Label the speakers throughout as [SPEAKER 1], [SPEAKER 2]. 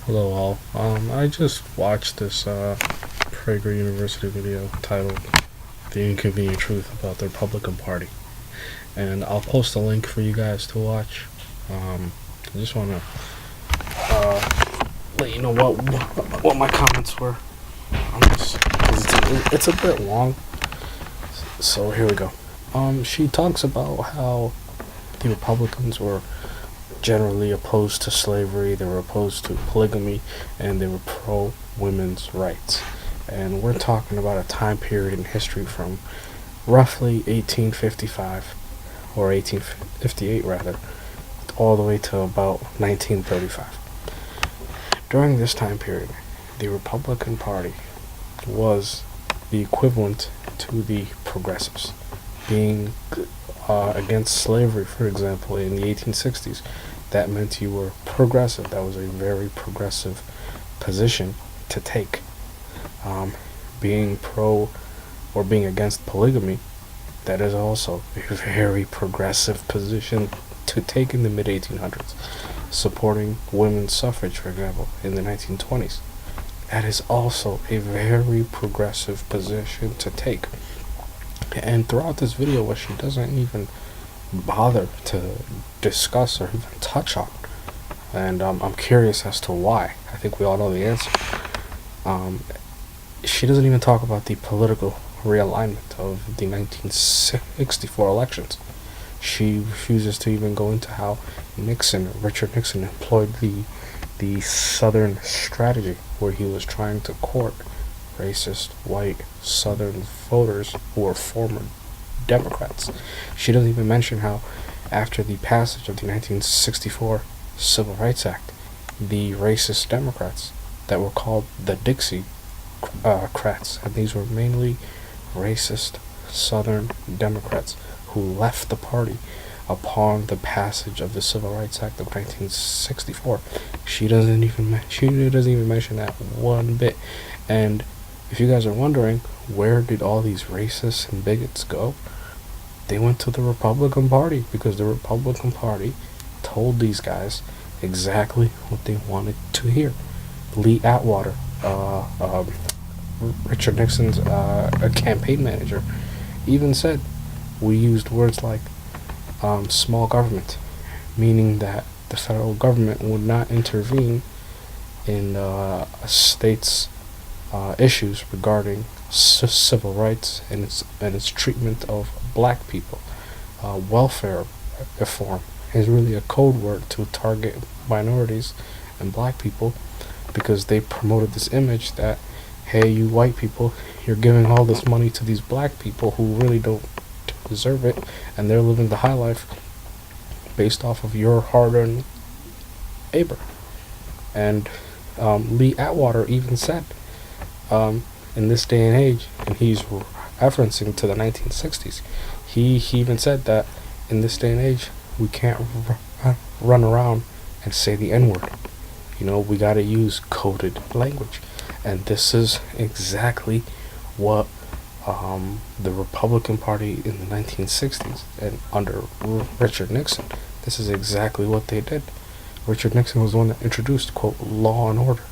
[SPEAKER 1] Hello all. I just watched this Prager University video titled "The Inconvenient Truth About the Republican Party," and I'll post a link for you guys to watch. I just want to let you know what my comments were on this. 'Cause it's a bit long, so here we go. She talks about how the Republicans were generally opposed to slavery, they were opposed to polygamy, and they were pro women's rights. And we're talking about a time period in history from roughly 1855, or 1858 rather, all the way to about 1935. During this time period, the Republican Party was the equivalent to the progressives, being against slavery, for example, in the 1860s. That meant you were progressive. That was a very progressive position to take. Being pro or being against polygamy, that is also a very progressive position to take in the mid-1800s. Supporting women's suffrage, for example, in the 1920s, that is also a very progressive position to take. And throughout this video, what she doesn't even bother to discuss or even touch on, and I'm curious as to why. I think we all know the answer. She doesn't even talk about the political realignment of the 1964 elections. She refuses to even go into how Richard Nixon, employed the Southern strategy, where he was trying to court racist white Southern voters who were former Democrats. She doesn't even mention how, after the passage of the 1964 Civil Rights Act, the racist Democrats that were called the Dixiecrats, and these were mainly racist Southern Democrats who left the party upon the passage of the Civil Rights Act of 1964. She doesn't even mention that one bit. And if you guys are wondering, where did all these racists and bigots go? They went to the Republican Party, because the Republican Party told these guys exactly what they wanted to hear. Lee Atwater, Richard Nixon's campaign manager, even said, we used words like small government, meaning that the federal government would not intervene in a state's issues regarding civil rights and its treatment of black people. Welfare reform is really a code word to target minorities and black people, because they promoted this image that, hey, you white people, you're giving all this money to these black people who really don't deserve it, and they're living the high life based off of your hard-earned labor. And Lee Atwater even said, in this day and age, and he's referencing to the 1960s, he even said that in this day and age, we can't run around and say the N-word. We gotta use coded language. And this is exactly what the Republican Party in the 1960s, and under Richard Nixon, this is exactly what they did. Richard Nixon was the one that introduced, quote, law and order.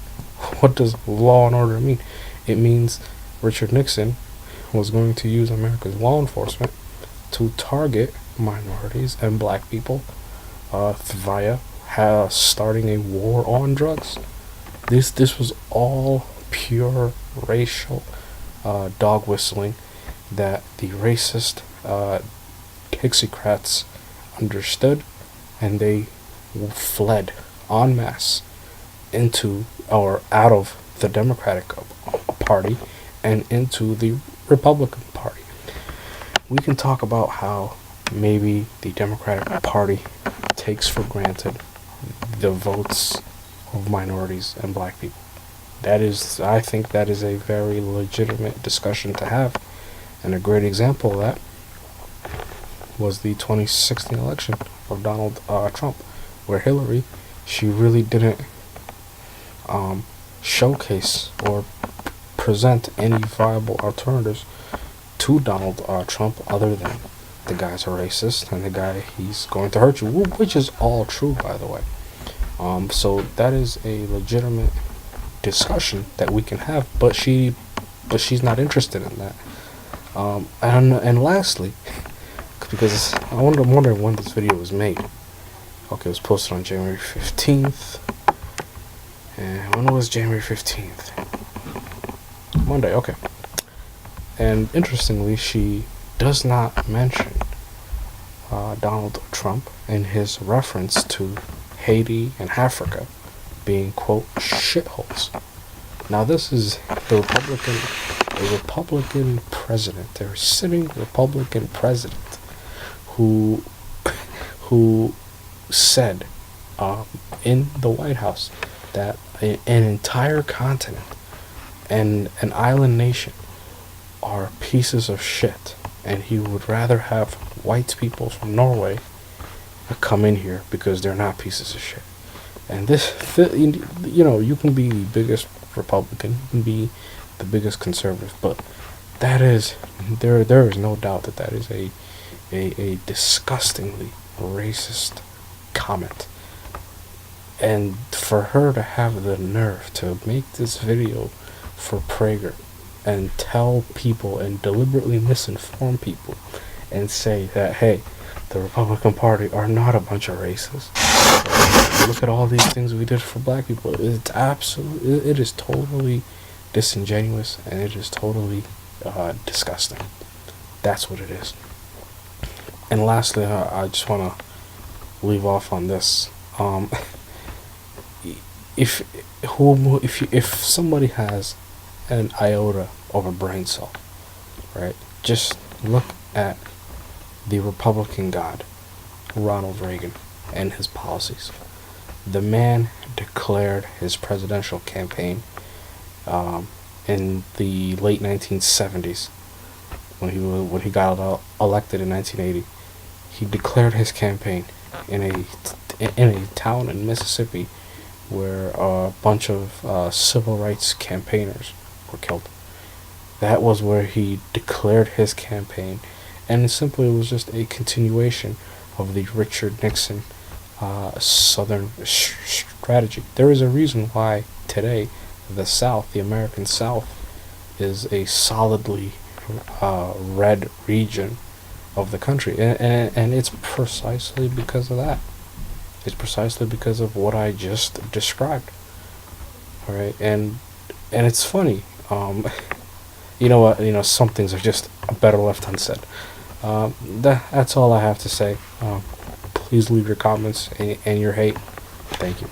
[SPEAKER 1] What does law and order mean? It means Richard Nixon was going to use America's law enforcement to target minorities and black people via starting a war on drugs. This was all pure racial dog whistling that the racist Dixiecrats understood, and they fled en masse into or out of the Democratic Party and into the Republican Party. We can talk about how maybe the Democratic Party takes for granted the votes of minorities and black people. I think that is a very legitimate discussion to have, and a great example of that was the 2016 election of Donald Trump, where Hillary, she really didn't showcase or present any viable alternatives to Donald Trump other than the guy's a racist and the guy, he's going to hurt you, which is all true, by the way. So that is a legitimate discussion that we can have, but she's not interested in that. And lastly, because I'm wondering when this video was made. Okay, it was posted on January 15th. And when was January 15th? Monday, okay. And interestingly, she does not mention Donald Trump in his reference to Haiti and Africa being, quote, shitholes. Now this is a Republican president, a sitting Republican president who said in the White House that an entire continent and an island nation are pieces of shit, and he would rather have white people from Norway come in here because they're not pieces of shit. And this, you can be the biggest Republican, you can be the biggest conservative, but that is, there is no doubt that is a disgustingly racist comment. And for her to have the nerve to make this video for Prager and tell people and deliberately misinform people and say that, hey, the Republican Party are not a bunch of racists. Look at all these things we did for black people. It is totally disingenuous, and it is totally disgusting. That's what it is. And lastly, I just want to leave off on this. If somebody has an iota of a brain cell, right? Just look at the Republican god, Ronald Reagan, and his policies. The man declared his presidential campaign in the late 1970s when he got elected in 1980. He declared his campaign in a town in Mississippi where a bunch of civil rights campaigners were killed. That was where he declared his campaign, and simply was just a continuation of the Richard Nixon Southern strategy. There is a reason why today the South, the American South, is a solidly red region of the country, and it's precisely because of that. It's precisely because of what I just described. All right, and it's funny. You know what? Some things are just better left unsaid. That's all I have to say. Please leave your comments and your hate. Thank you.